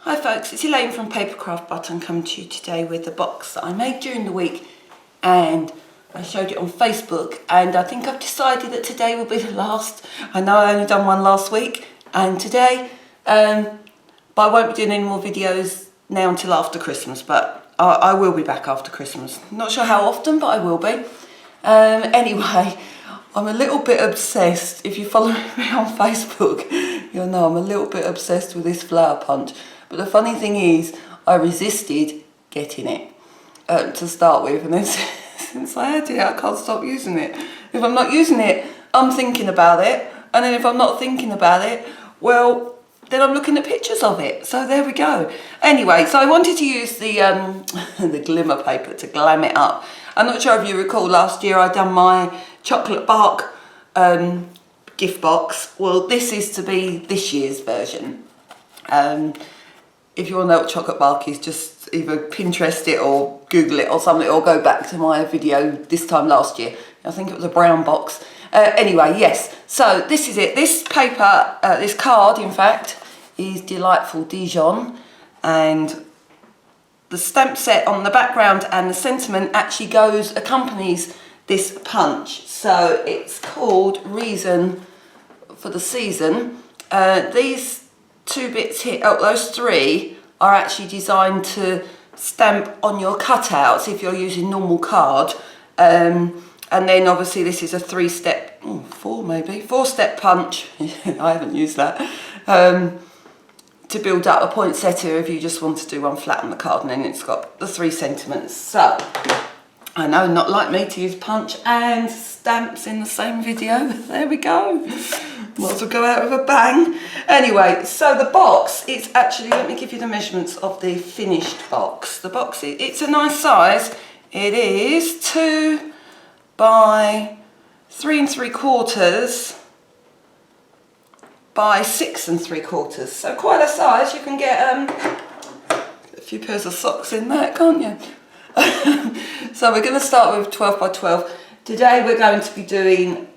Hi folks, it's Elaine from Papercraft Button coming to you today with the box that I made during the week, and I showed it on Facebook, and I think I've decided that today will be the last. I know I only done one last week and today, but I won't be doing any more videos now until after Christmas, but I will be back after Christmas. Not sure how often, but I will be. Anyway, I'm a little bit obsessed. If you follow me on Facebook, you'll know I'm a little bit obsessed with this flower punch. But the funny thing is, I resisted getting it to start with, and then since I had it, I can't stop using it. If I'm not using it, I'm thinking about it, and then if I'm not thinking about it, well, then I'm looking at pictures of it. So there we go. Anyway, so I wanted to use the the glimmer paper to glam it up. I'm not sure if you recall, last year I done my chocolate bark gift box. Well, this is to be this year's version. If you want to know what chocolate bark is, just either Pinterest it or Google it or something, or go back to my video this time last year. I think it was a brown box. Anyway, yes, so this is it. This paper, this card in fact, is Delightful Dijon, and the stamp set on the background and the sentiment actually accompanies this punch. So it's called Reason for the Season. These two bits here, those three are actually designed to stamp on your cutouts if you're using normal card. And then obviously this is a three-step, four-step punch. I haven't used that. To build up a poinsettia if you just want to do one flat on the card, and then it's got the three sentiments. So, I know, not like me to use punch and stamps in the same video. There we go. Might as well go out with a bang. Anyway, so the box, it's actually, let me give you the measurements of the finished box. The box, it's a nice size. It is 2 by 3 3/4 by 6 3/4. So quite a size. You can get a few pairs of socks in that, can't you? So we're going to start with 12 by 12. Today we're going to be doing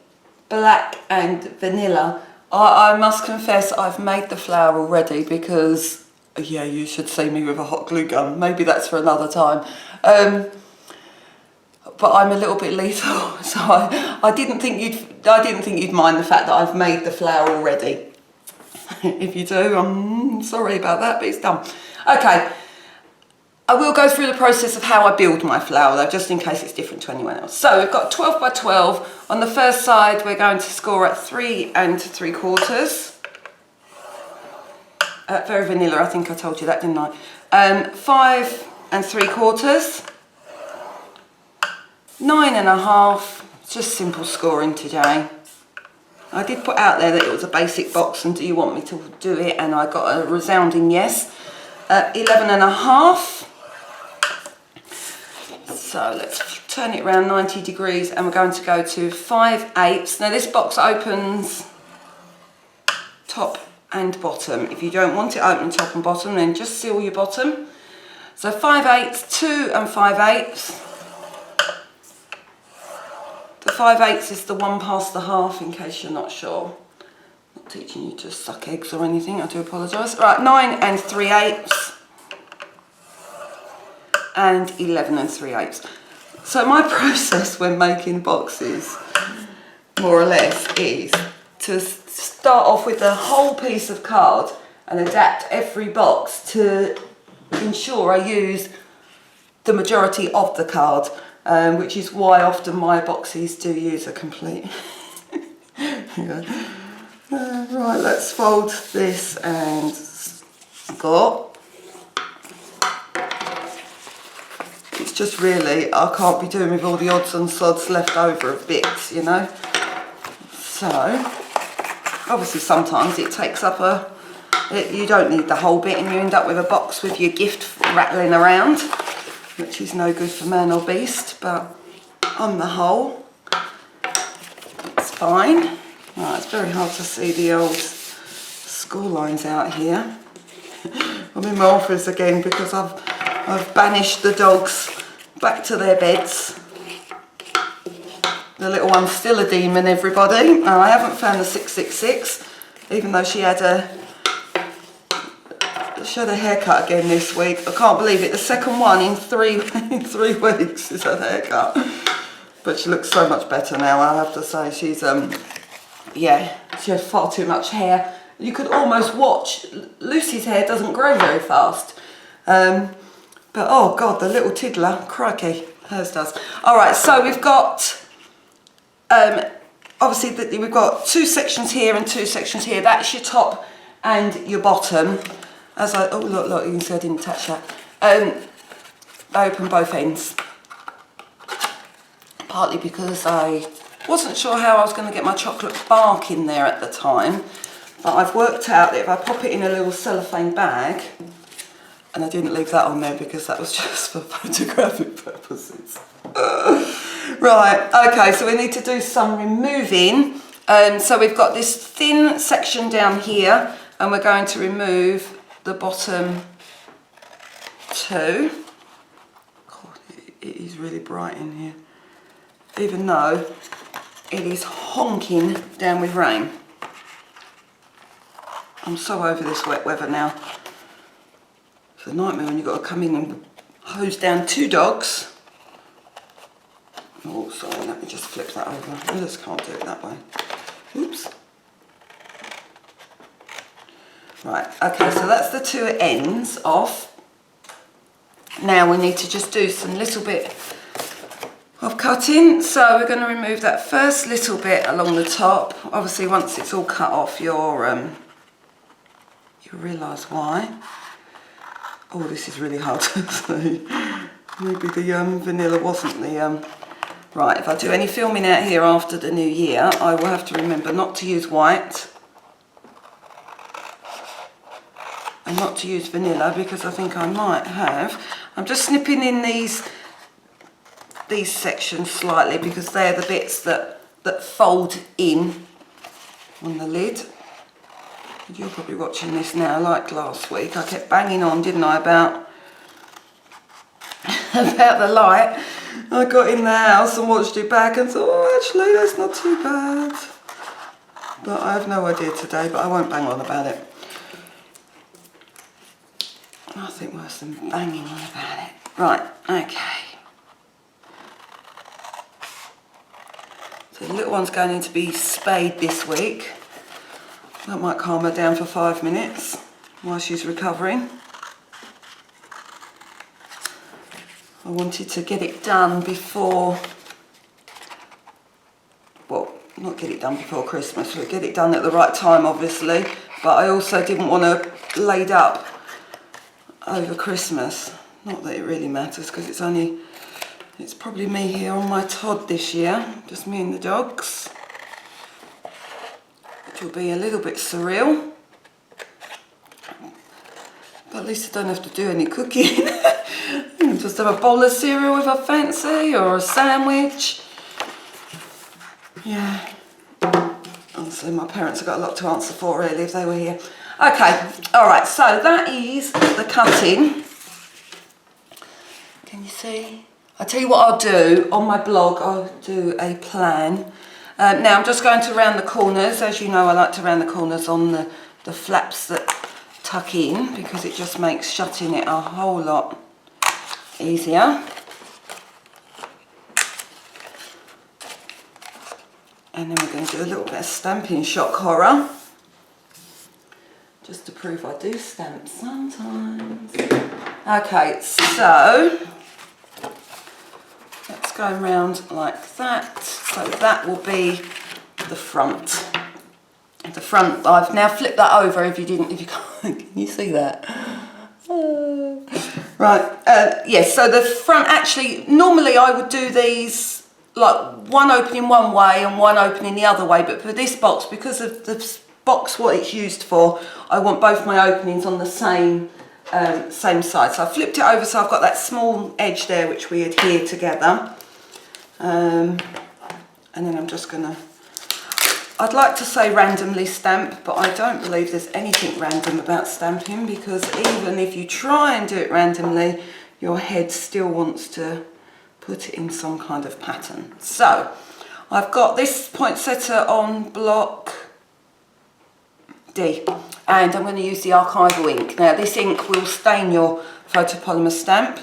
black and vanilla. I must confess I've made the flower already because, yeah, you should see me with a hot glue gun. Maybe that's for another time. But I'm a little bit lethal, so I didn't think you'd mind the fact that I've made the flower already. If you do, I'm sorry about that, but it's done. Okay. I will go through the process of how I build my flower though, just in case it's different to anyone else. So we've got 12 by 12. On the first side, we're going to score at 3 3/4. Very vanilla, I think I told you that, didn't I? 5 3/4. 9 1/2. Just simple scoring today. I did put out there that it was a basic box and do you want me to do it? And I got a resounding yes. 11 1/2. So let's turn it around 90 degrees and we're going to go to 5/8. Now this box opens top and bottom. If you don't want it open top and bottom, then just seal your bottom. So 5/8, 2 5/8. The 5/8 is the one past the half, in case you're not sure. Not teaching you to suck eggs or anything, I do apologise. Right, 9 3/8. And 11 3/8. So my process when making boxes, more or less, is to start off with a whole piece of card and adapt every box to ensure I use the majority of the card, which is why often my boxes do use a complete... Yeah. Right, let's fold this and go. It's just really, I can't be doing with all the odds and sods left over of bits, you know. So, obviously sometimes it takes up you don't need the whole bit and you end up with a box with your gift rattling around, which is no good for man or beast, but on the whole, it's fine. Right, it's very hard to see the old school lines out here. I'm in my office again because I've banished the dogs back to their beds. The little one's still a demon, everybody. I haven't found the 666, even though she had She had a haircut again this week. I can't believe it. The second one in three weeks is her haircut. But she looks so much better now, I have to say. She's, yeah, she had far too much hair. You could almost watch. Lucy's hair doesn't grow very fast. But, oh, God, the little tiddler. Crikey, hers does. All right, so we've got, obviously, we've got 2 sections here and 2 sections here. That's your top and your bottom. As I, oh, look, you can see I didn't touch that. I open both ends. Partly because I wasn't sure how I was going to get my chocolate bark in there at the time, but I've worked out that if I pop it in a little cellophane bag, and I didn't leave that on there because that was just for photographic purposes. Right, okay, so we need to do some removing. So we've got this thin section down here, and we're going to remove the bottom 2. God, it is really bright in here. Even though it is honking down with rain. I'm so over this wet weather now. It's a nightmare when you've got to come in and hose down 2 dogs. Oh, sorry, let me just flip that over. I just can't do it that way. Oops. Right, okay, so that's the 2 ends off. Now we need to just do some little bit of cutting. So we're going to remove that first little bit along the top. Obviously once it's all cut off, you'll realise why. Oh, this is really hard to see. Maybe the vanilla wasn't the... Right, if I do any filming out here after the new year, I will have to remember not to use white. And not to use vanilla, because I think I might have. I'm just snipping in these sections slightly because they're the bits that fold in on the lid. You're probably watching this now, like last week. I kept banging on, didn't I, about the light. I got in the house and watched it back and thought, oh, actually, that's not too bad. But I have no idea today, but I won't bang on about it. Nothing worse than banging on about it. Right, okay. So the little one's going to be spayed this week. That might calm her down for 5 minutes while she's recovering. I wanted to get it done before, well, not get it done before Christmas, but get it done at the right time, obviously. But I also didn't want to laid up over Christmas. Not that it really matters, because it's probably me here on my Todd this year, just me and the dogs, which will be a little bit surreal. But at least I don't have to do any cooking. Just have a bowl of cereal if I fancy, or a sandwich. Yeah. Honestly, my parents have got a lot to answer for, really, if they were here. Okay, all right, so that is the cutting. Can you see? I'll tell you what I'll do. On my blog, I'll do a plan. Now, I'm just going to round the corners. As you know, I like to round the corners on the flaps that tuck in, because it just makes shutting it a whole lot easier. And then we're going to do a little bit of stamping shock horror, just to prove I do stamp sometimes. Okay, so let's go around like that. So that will be the front. The front, I've now flipped that over. If you can't, can you see that? Right, yes, so the front, actually, normally I would do these like one opening one way and one opening the other way, but for this box, because of the box, what it's used for, I want both my openings on the same side. So I flipped it over so I've got that small edge there which we adhere together. And then I'm just gonna, I'd like to say randomly stamp, but I don't believe there's anything random about stamping, because even if you try and do it randomly, your head still wants to put it in some kind of pattern. So I've got this poinsettia on block D. and I'm going to use the archival ink. Now this ink will stain your photopolymer stamp.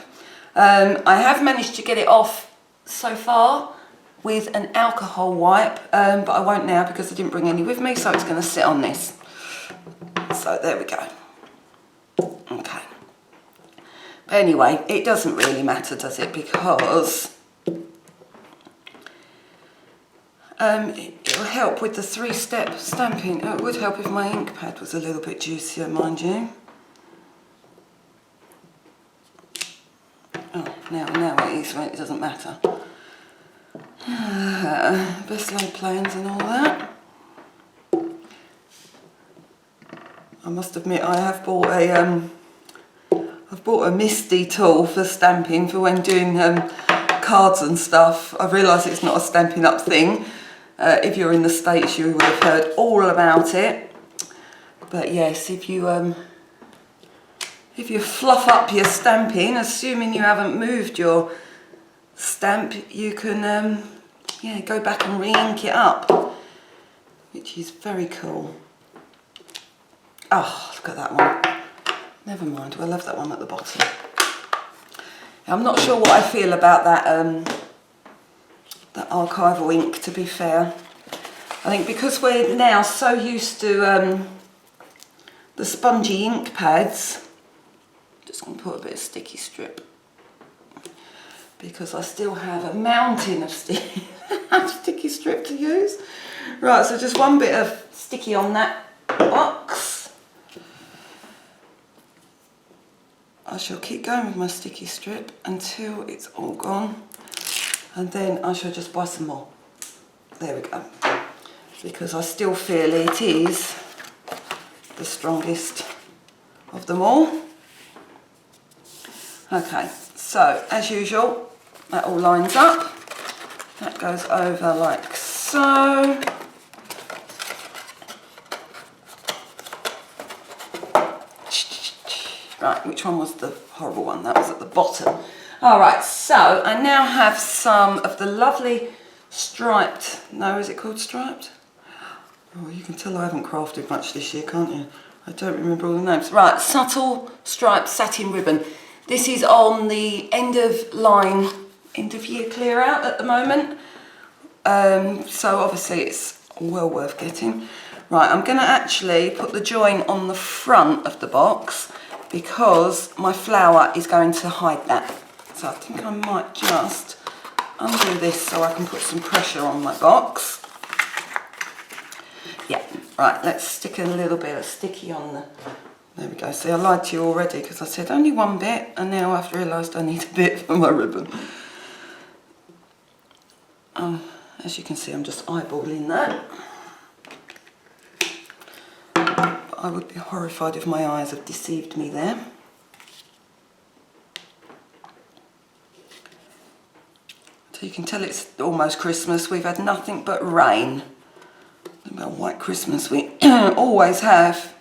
I have managed to get it off so far with an alcohol wipe, but I won't now because I didn't bring any with me, so it's going to sit on this. So there we go. Okay. But anyway, it doesn't really matter, does it? Because it'll help with the 3-step stamping. It would help if my ink pad was a little bit juicier, mind you. Oh, now it is, right? It doesn't matter. Best laid plans and all that. I must admit I have bought a I've bought a MISTI tool for stamping for when doing cards and stuff. I've realised it's not a Stampin' Up thing. If you're in the States you would have heard all about it. But yes, if you fluff up your stamping, assuming you haven't moved your stamp, you can yeah, go back and re-ink it up, which is very cool. Oh, look at that one. Never mind, we'll have that one at the bottom. I'm not sure what I feel about that archival ink, to be fair. I think because we're now so used to the spongy ink pads, I'm just going to put a bit of sticky strip, because I still have a mountain of sticky strip to use. Right, so just one bit of sticky on that box. I shall keep going with my sticky strip until it's all gone, and then I shall just buy some more. There we go. Because I still feel it is the strongest of them all. Okay, so as usual, that all lines up. That goes over like so. Right, which one was the horrible one? That was at the bottom. All right, so I now have some of the lovely striped, no, is it called striped? Oh, you can tell I haven't crafted much this year, can't you? I don't remember all the names. Right, subtle striped satin ribbon. This is on the end of line, end of year clear out at the moment. So obviously it's well worth getting. Right, I'm going to actually put the join on the front of the box, because my flower is going to hide that. So I think I might just undo this so I can put some pressure on my box. Yeah, right, let's stick a little bit of sticky on the... There we go. See, I lied to you already because I said only one bit, and now I've realised I need a bit for my ribbon. As you can see, I'm just eyeballing that. I would be horrified if my eyes have deceived me there. So you can tell it's almost Christmas. We've had nothing but rain. About white Christmas. We always have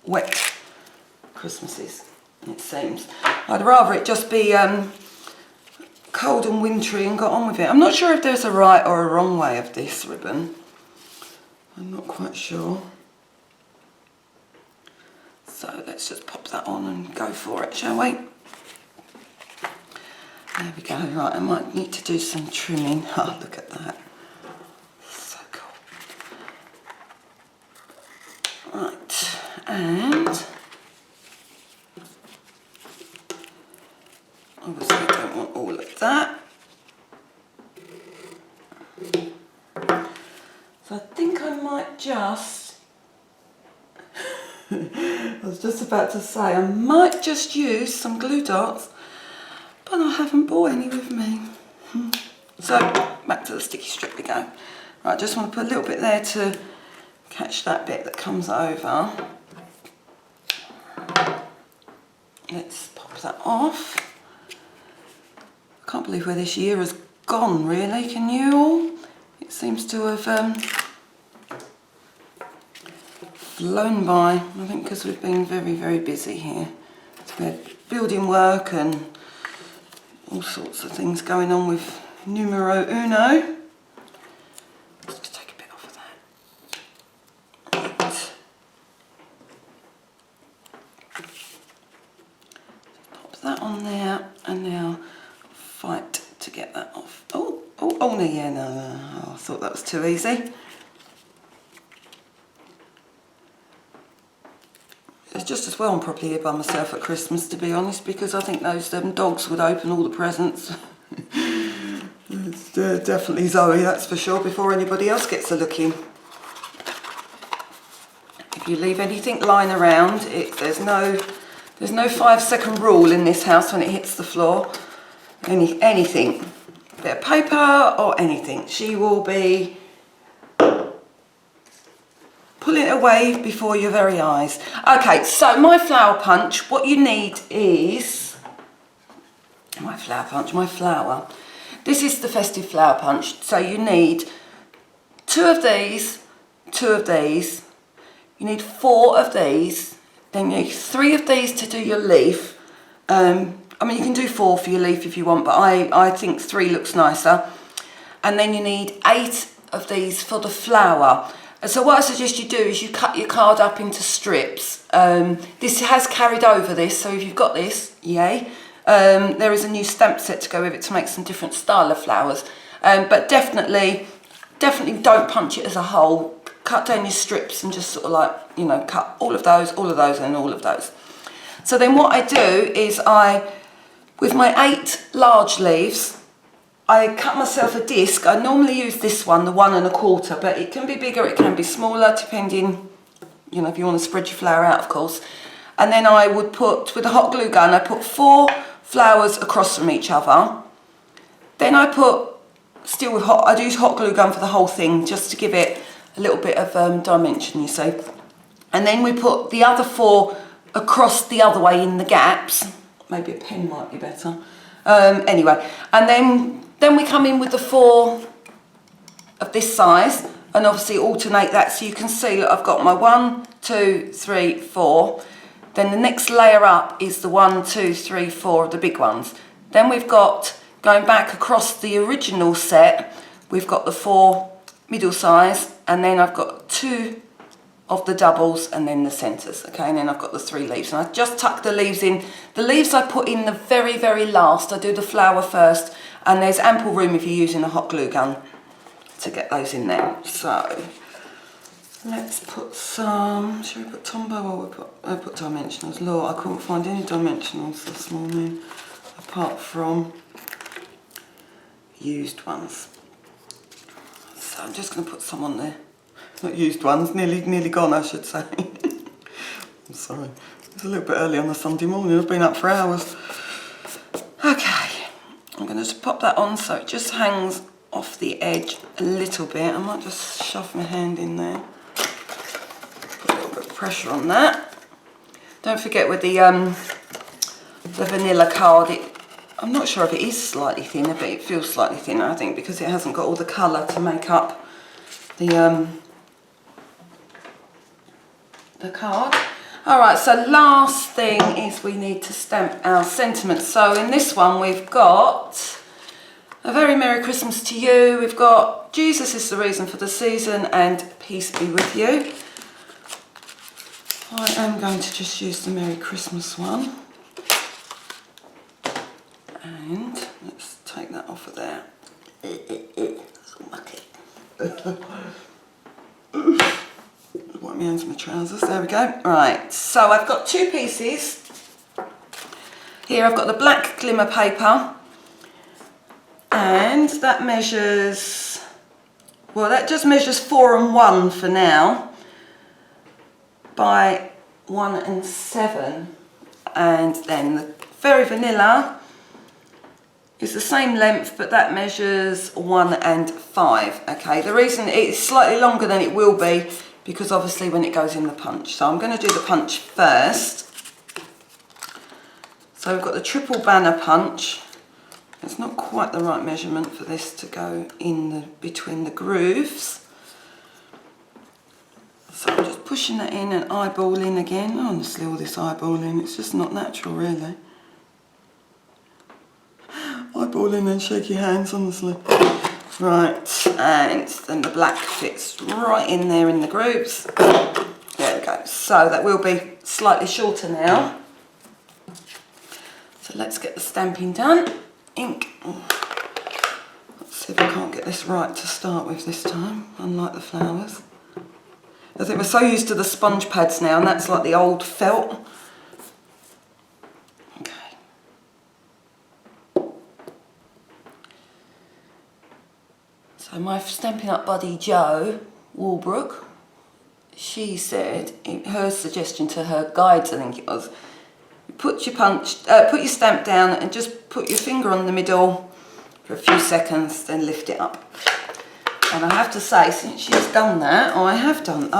wet Christmases, it seems. I'd rather it just be cold and wintry and got on with it. I'm not sure if there's a right or a wrong way of this ribbon. I'm not quite sure. So let's just pop that on and go for it, shall we? There we go. Right, I might need to do some trimming. Oh, look at that. So cool. Right, and obviously I don't want all of that. So I think I might just... I was just about to say, I might just use some glue dots, but I haven't bought any with me. So, back to the sticky strip we go. Right, I just want to put a little bit there to catch that bit that comes over. Let's pop that off. I can't believe where this year has gone, really, can you all? It seems to have flown by, I think because we've been very, very busy here. So we had building work and all sorts of things going on with numero uno. Let's just take a bit off of that. Right. that on there, and now fight to get that off. Oh, no, yeah, no, I thought that was too easy. It's just as well I'm probably here by myself at Christmas, to be honest, because I think those dogs would open all the presents. It's definitely Zoe, that's for sure, before anybody else gets a look in. If you leave anything lying around, there's no 5-second rule in this house when it hits the floor. Anything, a bit of paper or anything, she will be pulling it away before your very eyes. Okay, so my flower punch, what you need is my flower. This is the Festive flower punch. So you need 2 of these, 2 of these, you need 4 of these, then you need 3 of these to do your leaf. I mean, you can do 4 for your leaf if you want, but I think 3 looks nicer. And then you need 8 of these for the flower. And so what I suggest you do is you cut your card up into strips. This has carried over this, so if you've got this, yay. There is a new stamp set to go with it to make some different style of flowers. But definitely don't punch it as a whole. Cut down your strips and just sort of like, you know, cut all of those, and all of those. So then what I do is with my 8 large leaves, I cut myself a disc. I normally use this one, the 1 1/4, but it can be bigger, it can be smaller, depending, you know, if you want to spread your flower out, of course. And then I would put, with a hot glue gun, I put 4 flowers across from each other. Then I put, I'd use hot glue gun for the whole thing, just to give it a little bit of dimension, you see. And then we put the other 4 across the other way in the gaps. Maybe a pen might be better. Anyway, and then we come in with the 4 of this size, and obviously alternate that, so you can see that I've got my 1, 2, 3, 4. Then the next layer up is the 1, 2, 3, 4 of the big ones. Then we've got, going back across the original set, we've got the 4 middle size, and then I've got 2 of the doubles, and then the centres, okay, and then I've got the 3 leaves, and I just tuck the leaves in. The leaves I put in the very, very last. I do the flower first, and there's ample room if you're using a hot glue gun to get those in there. So let's put some, shall we put Tombow, or I put dimensionals? Lord, I couldn't find any dimensionals this morning, apart from used ones. So I'm just going to put some on there. Not used ones, nearly gone, I should say. I'm sorry, it's a little bit early on a Sunday morning. I've been up for hours. Okay, I'm going to just pop that on so it just hangs off the edge a little bit. I might just shove my hand in there. Put a little bit of pressure on that. Don't forget with the vanilla card, I'm not sure if it is slightly thinner, but it feels slightly thinner, I think, because it hasn't got all the colour to make up the card. Alright, so last thing is we need to stamp our sentiments. So in this one we've got a very Merry Christmas to you, we've got Jesus is the reason for the season, and peace be with you. I am going to just use the Merry Christmas one. And let's take that off of there. Muck it. Wipe my hands on my trousers, there we go. Right, so I've got 2 pieces. Here I've got the black glimmer paper, and that measures, well, that just measures 4 and 1 for now, by 1 and 7. And then the very vanilla is the same length, but that measures 1 and 5. Okay, the reason it's slightly longer than it will be, because obviously when it goes in the punch. So I'm going to do the punch first. So we've got the triple banner punch. It's not quite the right measurement for this to go in between the grooves. So I'm just pushing that in and eyeballing again. Honestly, all this eyeballing, it's just not natural, really. Eyeballing and shaky hands, honestly. Right, and then the black fits right in there in the grooves. There we go. So that will be slightly shorter now. So let's get the stamping done. Ink. Let's see if I can't get this right to start with this time, unlike the flowers. I think we're so used to the sponge pads now, and that's like the old felt. Okay. So my Stampin' Up buddy Jo Walbrook, she said, her suggestion to her guides, I think it was, put your stamp down and just put your finger on the middle for a few seconds, then lift it up. And I have to say, since she's done that,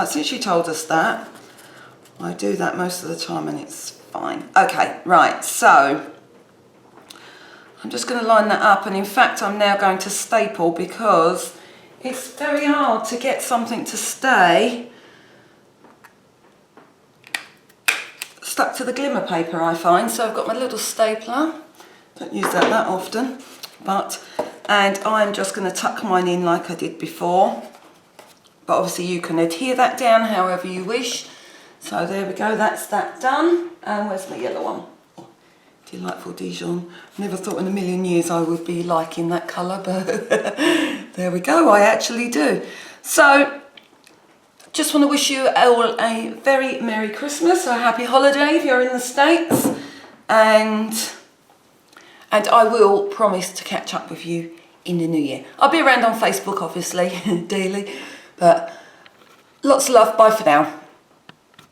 since she told us that, I do that most of the time and it's fine. Okay, right, so I'm just going to line that up, and in fact I'm now going to staple because it's very hard to get something to stay stuck to the glimmer paper, I find. So I've got my little stapler, don't use that often, and I'm just going to tuck mine in like I did before, but obviously you can adhere that down however you wish. So there we go, that's that done. And where's my yellow one? Oh, delightful Dijon. Never thought in a million years I would be liking that colour, but there we go, I actually do. So just want to wish you all a very Merry Christmas, a happy holiday if you're in the States, and I will promise to catch up with you in the new year. I'll be around on Facebook, obviously, daily, but lots of love, bye for now.